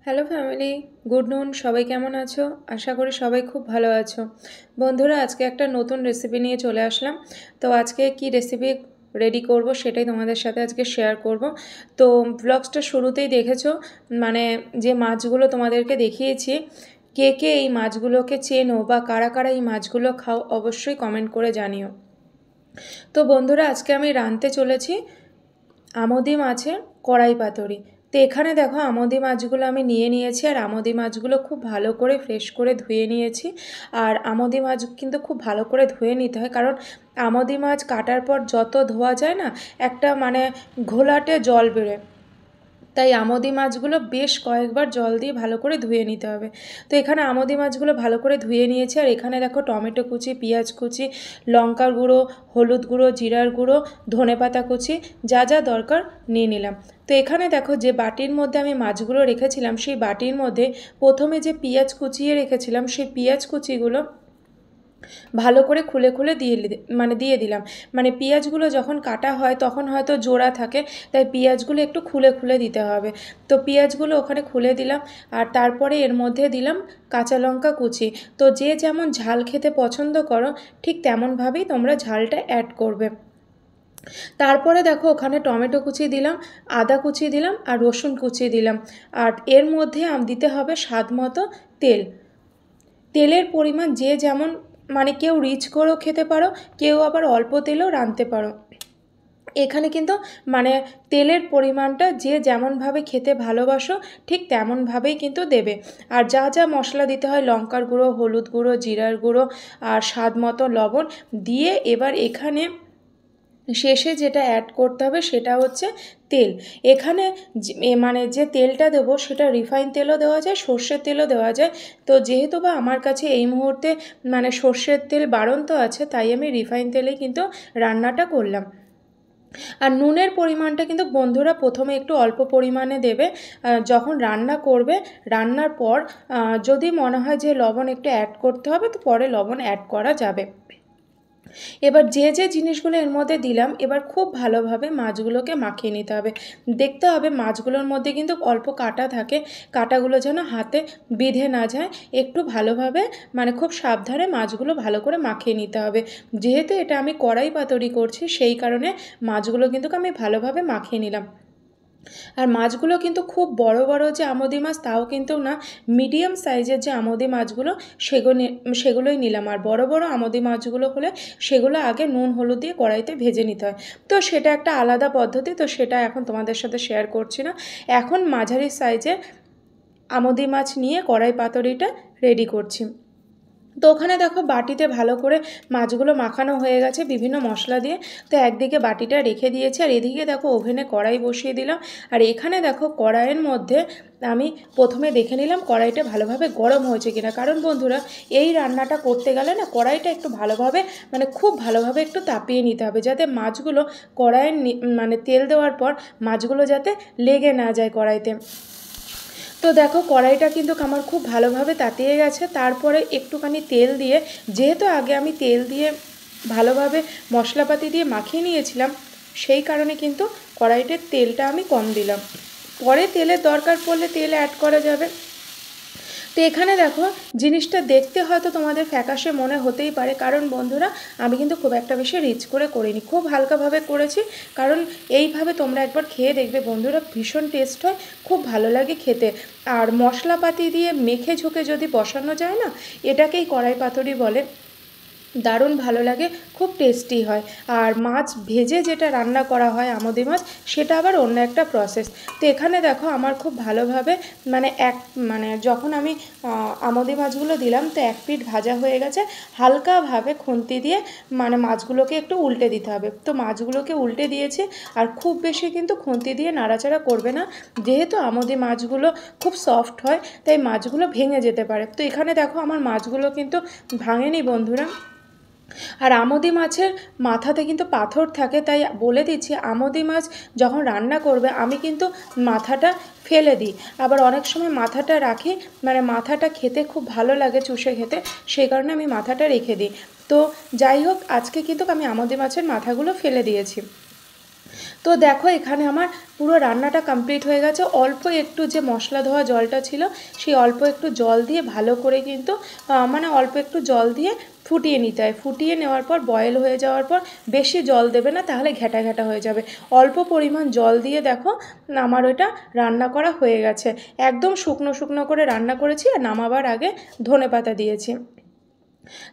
Hello family, good নুন। সবাই কেমন আছো? আশা করি সবাই খুব ভালো আছো। বন্ধুরা, আজকে একটা নতুন রেসিপি নিয়ে চলে আসলাম। তো আজকে কি রেসিপি রেডি করব সেটাই তোমাদের সাথে আজকে শেয়ার করব। তো ব্লগসটা শুরুতেই দেখেছো, মানে যে মাছগুলো তোমাদেরকে দেখিয়েছি, কে কে এই মাছগুলোকে চেনো বা কারা কারা এই মাছগুলো খাও অবশ্যই কমেন্ট করে জানিও। তো বন্ধুরা, আজকে আমি রাঁধতে চলেছি আমোদি মাছের কড়াই পাতুরি। তো এখানে দেখো আমোদি মাছগুলো আমি নিয়ে নিয়েছি, আর আমোদি মাছগুলো খুব ভালো করে ফ্রেশ করে ধুয়ে নিয়েছি। আর আমোদি মাছ কিন্তু খুব ভালো করে ধুয়ে নিতে হয়, কারণ আমোদি মাছ কাটার পর যত ধোয়া যায় না, একটা মানে ঘোলাটে জল বেরোয়। তাই আমোদি মাছগুলো বেশ কয়েকবার জল দিয়ে ভালো করে ধুয়ে নিতে হবে। তো এখানে আমোদি মাছগুলো ভালো করে ধুয়ে নিয়েছি, আর এখানে দেখো টমেটো কুচি, পেঁয়াজ কুচি, লঙ্কার গুঁড়ো, হলুদ গুঁড়ো, জিরার গুঁড়ো, ধনেপাতা কুচি, যা যা দরকার নিয়ে নিলাম। তো এখানে দেখো যে বাটির মধ্যে আমি মাছগুলো রেখেছিলাম, সেই বাটির মধ্যে প্রথমে যে পেঁয়াজ কুচিয়ে রেখেছিলাম সেই পেঁয়াজ কুচিগুলো ভালো করে খুলে খুলে দিয়ে দিলাম। মানে পেঁয়াজগুলো যখন কাটা হয় তখন হয়তো জোড়া থাকে, তাই পেঁয়াজগুলো একটু খুলে খুলে দিতে হবে। তো পেঁয়াজগুলো ওখানে খুলে দিলাম, আর তারপরে এর মধ্যে দিলাম কাঁচা লঙ্কা কুচি। তো যে যেমন ঝাল খেতে পছন্দ করো ঠিক তেমনভাবেই তোমরা ঝালটা অ্যাড করবে। তারপরে দেখো ওখানে টমেটো কুচি দিলাম, আদা কুচি দিলাম, আর রসুন কুচি দিলাম। আর এর মধ্যে দিতে হবে স্বাদ মতো তেল। তেলের পরিমাণ যে যেমন, মানে কেউ রিচ করেও খেতে পারো, কেউ আবার অল্প তেলেও রাঁধতে পারো। এখানে কিন্তু মানে তেলের পরিমাণটা যে যেমনভাবে খেতে ভালোবাসো ঠিক তেমনভাবেই কিন্তু দেবে। আর যা যা মশলা দিতে হয়, লঙ্কার গুঁড়ো, হলুদ গুঁড়ো, জিরার গুঁড়ো, আর স্বাদ মতো লবণ দিয়ে এবার এখানে শেষে যেটা অ্যাড করতে হবে সেটা হচ্ছে তেল। এখানে মানে যে তেলটা দেবো সেটা রিফাইন তেলও দেওয়া যায়, সর্ষের তেলও দেওয়া যায়। তো যেহেতু বা আমার কাছে এই মুহূর্তে মানে সর্ষের তেল বাড়ন্ত আছে, তাই আমি রিফাইন তেলেই কিন্তু রান্নাটা করলাম। আর নুনের পরিমাণটা কিন্তু বন্ধুরা প্রথমে একটু অল্প পরিমাণে দেবে। যখন রান্না করবে, রান্নার পর যদি মনে হয় যে লবণ একটু অ্যাড করতে হবে, তো পরে লবণ অ্যাড করা যাবে। এবার যে যে জিনিসগুলো এর মধ্যে দিলাম, এবার খুব ভালোভাবে মাছগুলোকে মাখিয়ে নিতে হবে। দেখতে হবে মাছগুলোর মধ্যে কিন্তু অল্প কাঁটা থাকে, কাঁটাগুলো যেন হাতে বিঁধে না যায়। একটু ভালোভাবে মানে খুব সাবধানে মাছগুলো ভালো করে মাখিয়ে নিতে হবে। যেহেতু এটা আমি কড়াই পাতুরি করছি, সেই কারণে মাছগুলো কিন্তু আমি ভালোভাবে মাখিয়ে নিলাম। আর মাছগুলো কিন্তু খুব বড় বড় যে আমোদি মাছ তাও কিন্তু না, মিডিয়াম সাইজের যে আমোদি মাছগুলো সেগুলোই নিলাম। আর বড় বড় আমোদি মাছগুলো হলে সেগুলো আগে নুন হলুদ দিয়ে কড়াইতে ভেজে নিতে হয়। তো সেটা একটা আলাদা পদ্ধতি, তো সেটা এখন তোমাদের সাথে শেয়ার করছি না। এখন মাঝারি সাইজের আমোদি মাছ নিয়ে কড়াই পাতুরিটা রেডি করছি। তো ওখানে দেখো বাটিতে ভালো করে মাছগুলো মাখানো হয়ে গেছে বিভিন্ন মশলা দিয়ে। তো একদিকে বাটিটা রেখে দিয়েছি, আর এদিকে দেখো ওভেনে কড়াই বসিয়ে দিলাম। আর এখানে দেখো কড়াইয়ের মধ্যে আমি প্রথমে দেখে নিলাম কড়াইটা ভালোভাবে গরম হয়েছে কিনা, কারণ বন্ধুরা এই রান্নাটা করতে গেলে না কড়াইটা একটু ভালোভাবে মানে খুব ভালোভাবে একটু তাপিয়ে নিতে হবে, যাতে মাছগুলো কড়াইয়ের মানে তেল দেওয়ার পর মাছগুলো যাতে লেগে না যায় কড়াইতে। তো দেখো কড়াইটা কিন্তু আমার খুব ভালোভাবে তাতিয়ে গেছে। তারপরে একটুখানি তেল দিয়ে, যেহেতু আগে আমি তেল দিয়ে ভালোভাবে মশলাপাতি দিয়ে মাখিয়ে নিয়েছিলাম, সেই কারণে কিন্তু কড়াইটার তেলটা আমি কম দিলাম। পরে তেলের দরকার পড়লে তেল অ্যাড করা যাবে। তো এখানে দেখো জিনিসটা দেখতে হয়তো তোমাদের ফ্যাকাশে মনে হতেই পারে, কারণ বন্ধুরা আমি কিন্তু খুব একটা বেশি রিচ করে করিনি, খুব হালকাভাবে করেছি। কারণ এইভাবে তোমরা একবার খেয়ে দেখবে বন্ধুরা, ভীষণ টেস্ট হয়, খুব ভালো লাগে খেতে। আর মশলাপাতি দিয়ে মেখে ঝুঁকে যদি বসানো যায় না, এটাকেই কড়াই পাতুরি বলে। দারুণ ভালো লাগে, খুব টেস্টি হয়। আর মাছ ভেজে যেটা রান্না করা হয় আমোদি মাছ, সেটা আবার অন্য একটা প্রসেস। তো এখানে দেখো আমার খুব ভালোভাবে মানে যখন আমি আমোদি মাছগুলো দিলাম, তো এক পিঠ ভাজা হয়ে গেছে। হালকাভাবে খুন্তি দিয়ে মানে মাছগুলোকে একটু উল্টে দিতে হবে। তো মাছগুলোকে উল্টে দিয়েছি, আর খুব বেশি কিন্তু খুন্তি দিয়ে নাড়াচাড়া করবে না, যেহেতু আমোদি মাছগুলো খুব সফট হয়, তাই মাছগুলো ভেঙে যেতে পারে। তো এখানে দেখো আমার মাছগুলো কিন্তু ভাঙেনি বন্ধুরা। আর আমোদি মাছের মাথাতে কিন্তু পাথর থাকে, তাই বলে দিচ্ছি আমোদি মাছ যখন রান্না করবে আমি কিন্তু মাথাটা ফেলে দিই। আবার অনেক সময় মাথাটা রাখি, মানে মাথাটা খেতে খুব ভালো লাগে চুষে খেতে, সেই কারণে আমি মাথাটা রেখে দিই। তো যাই হোক, আজকে কিন্তু আমি আমোদি মাছের মাথাগুলো ফেলে দিয়েছি। তো দেখো এখানে আমার পুরো রান্নাটা কমপ্লিট হয়ে গেছে। অল্প একটু যে মশলা ধোয়া জলটা ছিল সেই অল্প একটু জল দিয়ে ভালো করে কিন্তু মানে অল্প একটু জল দিয়ে ফুটিয়ে নিতে হয়। ফুটিয়ে নেওয়ার পর বয়েল হয়ে যাওয়ার পর বেশি জল দেবে না, তাহলে ঘ্যাটা ঘ্যাটা হয়ে যাবে। অল্প পরিমাণ জল দিয়ে দেখো আমার ওইটা রান্না করা হয়ে গেছে। একদম শুকনো শুকনো করে রান্না করেছি আর নামাবার আগে ধনেপাতা দিয়েছি।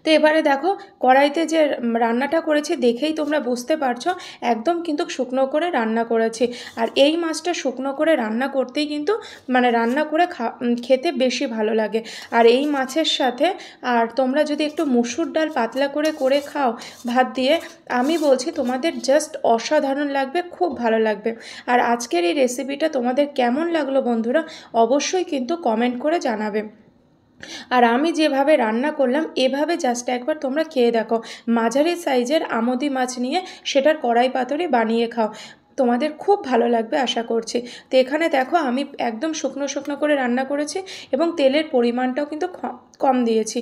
তো এবারে দেখো কড়াইতে যে রান্নাটা করেছি দেখেই তোমরা বুঝতে পারছো একদম কিন্তু শুকনো করে রান্না করেছি। আর এই মাছটা শুকনো করে রান্না করতেই কিন্তু মানে রান্না করে খেতে বেশি ভালো লাগে। আর এই মাছের সাথে আর তোমরা যদি একটু মুসুর ডাল পাতলা করে করে খাও ভাত দিয়ে, আমি বলছি তোমাদের জাস্ট অসাধারণ লাগবে, খুব ভালো লাগবে। আর আজকের এই রেসিপিটা তোমাদের কেমন লাগলো বন্ধুরা অবশ্যই কিন্তু কমেন্ট করে জানাবে। আর আমি যেভাবে রান্না করলাম এভাবে জাস্ট একবার তোমরা খেয়ে দেখো। মাঝারি সাইজের আমোদি মাছ নিয়ে সেটার কড়াই পাতুরি বানিয়ে খাও, তোমাদের খুব ভালো লাগবে আশা করছি। তো এখানে দেখো আমি একদম শুকনো শুকনো করে রান্না করেছি এবং তেলের পরিমাণটাও কিন্তু কম দিয়েছি।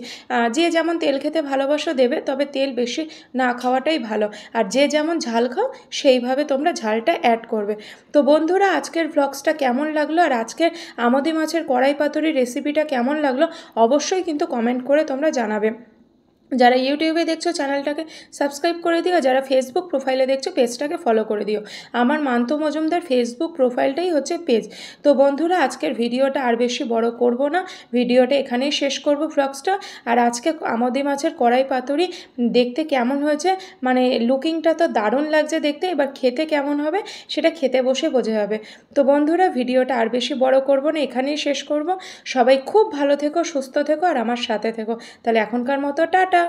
যে যেমন তেল খেতে ভালোবাসো দেবে, তবে তেল বেশি না খাওয়াটাই ভালো। আর যে যেমন ঝাল খাও সেইভাবে তোমরা ঝালটা অ্যাড করবে। তো বন্ধুরা আজকের ভ্লগসটা কেমন লাগলো আর আজকের আমোদি মাছের কড়াই পাতুরির রেসিপিটা কেমন লাগলো অবশ্যই কিন্তু কমেন্ট করে তোমরা জানাবে। যারা ইউটিউবে দেখছো চ্যানেলটাকে সাবস্ক্রাইব করে দিও, যারা ফেসবুক প্রোফাইলে দেখছো পেজটাকে ফলো করে দিও। আমার মান্তু মজুমদার ফেসবুক প্রোফাইলটাই হচ্ছে পেজ। তো বন্ধুরা আজকের ভিডিওটা আর বেশি বড় করব না, ভিডিওটা এখানেই শেষ করব ভ্লগসটা। আর আজকে আমোদি মাছের কড়াই পাতুরি দেখতে কেমন হয়েছে, মানে লুকিংটা তো দারুণ লাগছে দেখতে, এবার খেতে কেমন হবে সেটা খেতে বসে বোঝা যাবে। তো বন্ধুরা ভিডিওটা আর বেশি বড় করব না, এখানেই শেষ করব। সবাই খুব ভালো থেকো, সুস্থ থেকো আর আমার সাথে থেকো। তাহলে এখনকার মতো টাটা।